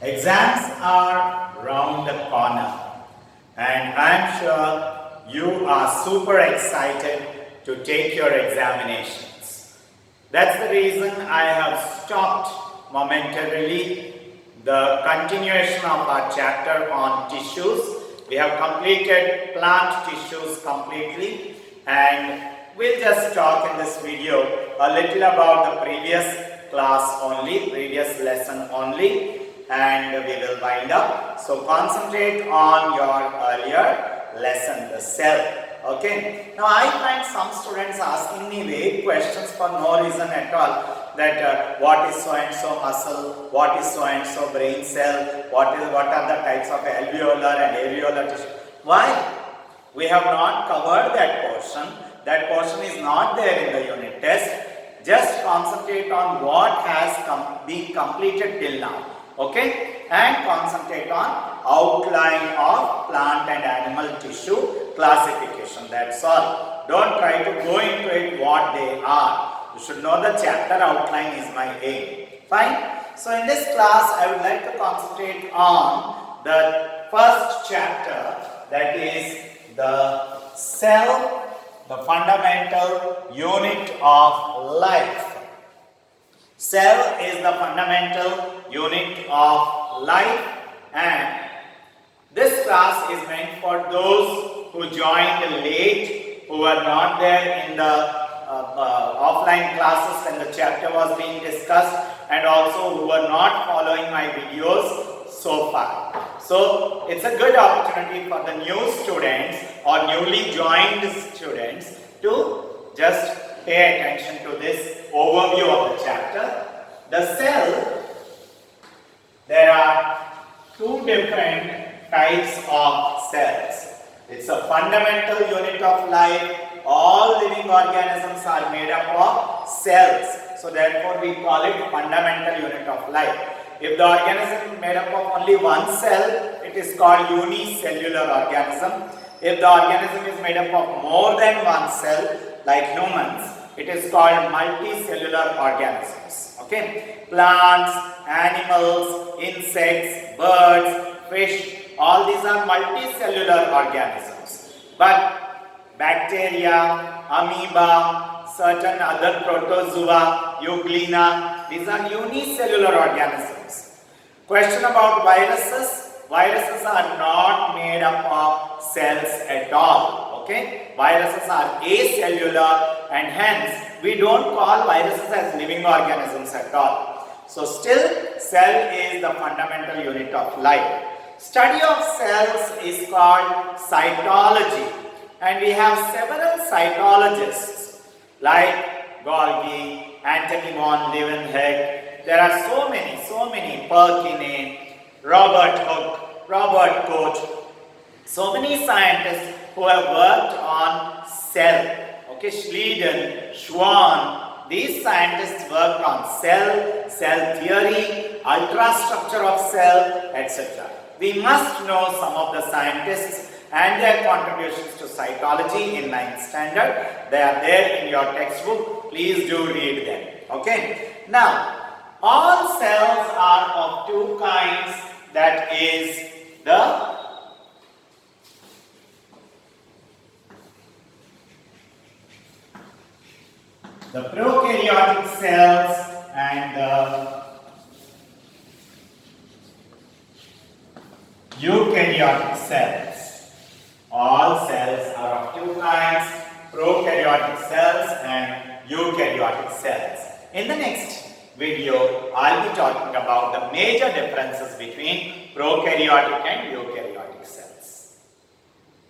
Exams are round the corner, and I'm sure you are super excited to take your examinations. That's the reason I have stopped momentarily the continuation of our chapter on tissues. We have completed plant tissues completely, and we'll just talk in this video a little about the previous class only, previous lesson only, and we will wind up. So concentrate on your earlier lesson, the cell. Okay. Now I find some students asking me vague questions for no reason at all. That what is so and so muscle, what is so and so brain cell, what are the types of alveolar and areolar tissue. Why? We have not covered that portion. That portion is not there in the unit test. Just concentrate on what has been completed till now. Okay, and concentrate on outline of plant and animal tissue classification. That's all. Don't try to go into it what they are. You should know the chapter outline is my aim. Fine. So in this class, I would like to concentrate on the first chapter, that is the cell, the fundamental unit of life. Cell is the fundamental unit of life, and this class is meant for those who joined late, who were not there in the offline classes when the chapter was being discussed, and also who were not following my videos so far. So it's a good opportunity for the new students or newly joined students to just pay attention to this overview of the chapter. The cell, there are two different types of cells. It's a fundamental unit of life. All living organisms are made up of cells. So therefore we call it fundamental unit of life. If the organism is made up of only one cell, it is called unicellular organism. If the organism is made up of more than one cell, like humans, it is called multicellular organisms. Okay, plants, animals, insects, birds, fish, all these are multicellular organisms. But bacteria, amoeba, certain other protozoa, euglena, these are unicellular organisms. Question about viruses. Viruses are not made up of cells at all. Okay, viruses are acellular, and hence we don't call viruses as living organisms at all. So still, cell is the fundamental unit of life. Study of cells is called cytology, and we have several cytologists like Golgi, Antony von Leeuwenhoek. There are so many, Perkinen, Robert Hooke, Robert Koch, so many scientists who have worked on cell. Okay, Schleiden, Schwann, these scientists worked on cell theory, ultrastructure of cell, etc. We must know some of the scientists and their contributions to cytology in 9th standard. They are there in your textbook. Please do read them. Okay. Now, all cells are of two kinds. That is the prokaryotic cells and the eukaryotic cells. All cells are of two kinds, prokaryotic cells and eukaryotic cells. In the next video, I'll be talking about the major differences between prokaryotic and eukaryotic cells.